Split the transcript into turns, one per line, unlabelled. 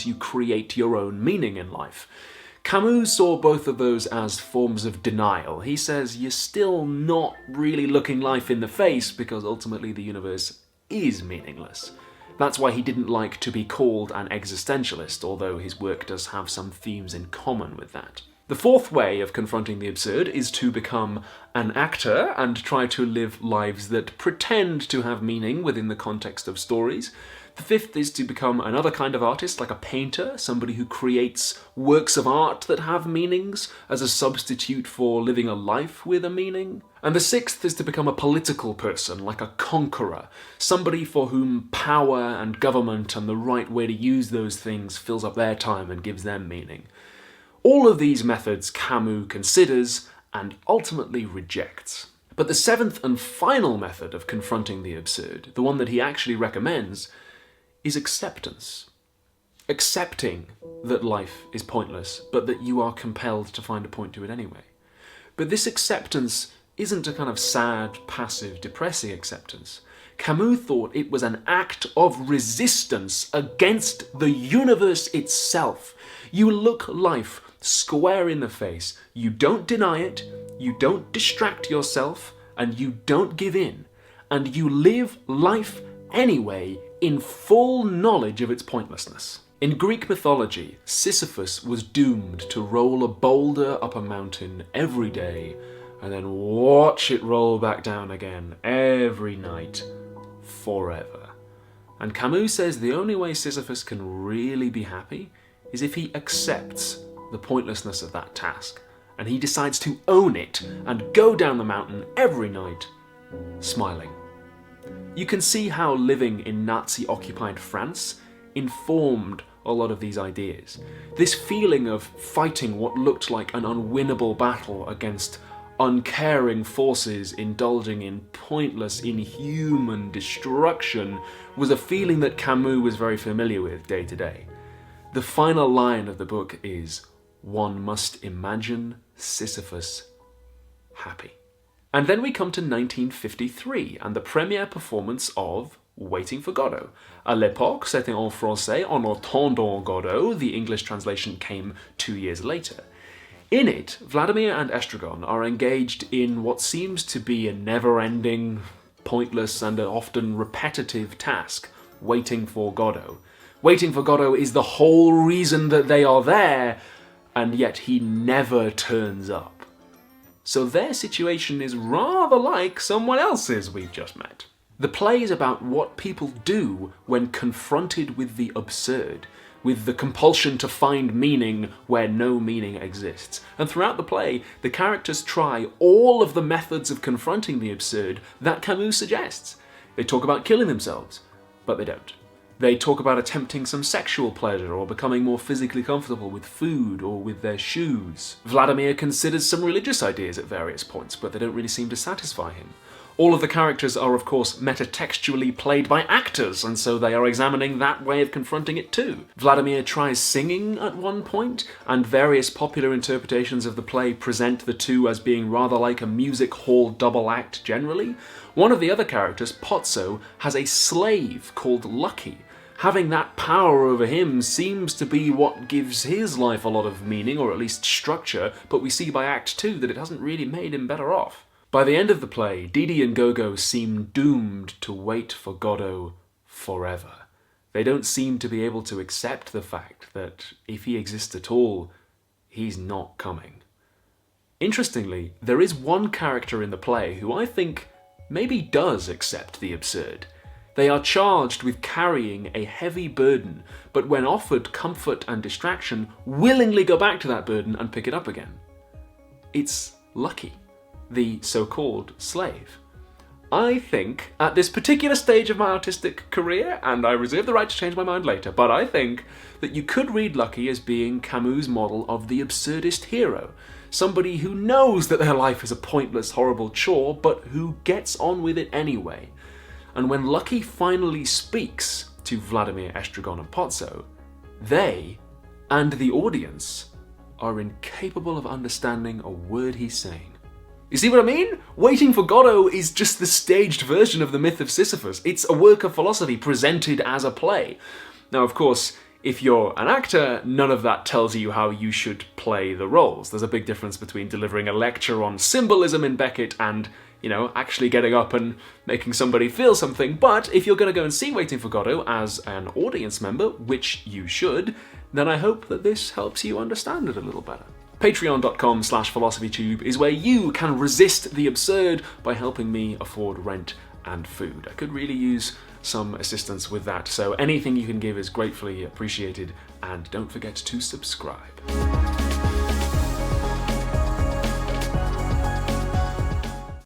you create your own meaning in life. Camus saw both of those as forms of denial. He says you're still not really looking life in the face because ultimately the universe is meaningless. That's why he didn't like to be called an existentialist, although his work does have some themes in common with that. The fourth way of confronting the absurd is to become an actor and try to live lives that pretend to have meaning within the context of stories. The fifth is to become another kind of artist, like a painter, somebody who creates works of art that have meanings as a substitute for living a life with a meaning. And the sixth is to become a political person, like a conqueror, somebody for whom power and government and the right way to use those things fills up their time and gives them meaning. All of these methods Camus considers and ultimately rejects. But the seventh and final method of confronting the absurd, the one that he actually recommends, is acceptance. Accepting that life is pointless, but that you are compelled to find a point to it anyway. But this acceptance isn't a kind of sad, passive, depressing acceptance. Camus thought it was an act of resistance against the universe itself. You look life square in the face. You don't deny it, you don't distract yourself, and you don't give in. And you live life anyway, in full knowledge of its pointlessness. In Greek mythology, Sisyphus was doomed to roll a boulder up a mountain every day and then watch it roll back down again every night, forever. And Camus says the only way Sisyphus can really be happy is if he accepts the pointlessness of that task, and he decides to own it and go down the mountain every night, smiling. You can see how living in Nazi-occupied France informed a lot of these ideas. This feeling of fighting what looked like an unwinnable battle against uncaring forces indulging in pointless, inhuman destruction was a feeling that Camus was very familiar with day to day. The final line of the book is, "One must imagine Sisyphus happy." And then we come to 1953 and the premiere performance of Waiting for Godot. À l'époque, c'était en français, en attendant Godot. The English translation came 2 years later. In it, Vladimir and Estragon are engaged in what seems to be a never-ending, pointless and often repetitive task, waiting for Godot. Waiting for Godot is the whole reason that they are there, and yet he never turns up. So their situation is rather like someone else's we've just met. The play is about what people do when confronted with the absurd, with the compulsion to find meaning where no meaning exists. And throughout the play, the characters try all of the methods of confronting the absurd that Camus suggests. They talk about killing themselves, but they don't. They talk about attempting some sexual pleasure or becoming more physically comfortable with food or with their shoes. Vladimir considers some religious ideas at various points, but they don't really seem to satisfy him. All of the characters are, of course, metatextually played by actors, and so they are examining that way of confronting it too. Vladimir tries singing at one point, and various popular interpretations of the play present the two as being rather like a music hall double act generally. One of the other characters, Pozzo, has a slave called Lucky. Having that power over him seems to be what gives his life a lot of meaning, or at least structure, but we see by Act 2 that it hasn't really made him better off. By the end of the play, Didi and Gogo seem doomed to wait for Godot forever. They don't seem to be able to accept the fact that if he exists at all, he's not coming. Interestingly, there is one character in the play who I think maybe does accept the absurd. They are charged with carrying a heavy burden, but when offered comfort and distraction, willingly go back to that burden and pick it up again. It's Lucky, the so-called slave. I think, at this particular stage of my artistic career, and I reserve the right to change my mind later, but I think that you could read Lucky as being Camus' model of the absurdist hero. Somebody who knows that their life is a pointless, horrible chore, but who gets on with it anyway. And when Lucky finally speaks to Vladimir, Estragon and Pozzo, they, and the audience, are incapable of understanding a word he's saying. You see what I mean? Waiting for Godot is just the staged version of the myth of Sisyphus. It's a work of philosophy presented as a play. Now, of course, If you're an actor, none of that tells you how you should play the roles. There's a big difference between delivering a lecture on symbolism in Beckett and, you know, actually getting up and making somebody feel something. But if you're going to go and see Waiting for Godot as an audience member, which you should, then I hope that this helps you understand it a little better. Patreon.com/philosophytube is where you can resist the absurd by helping me afford rent and food. I could really use some assistance with that, so anything you can give is gratefully appreciated, and don't forget to subscribe.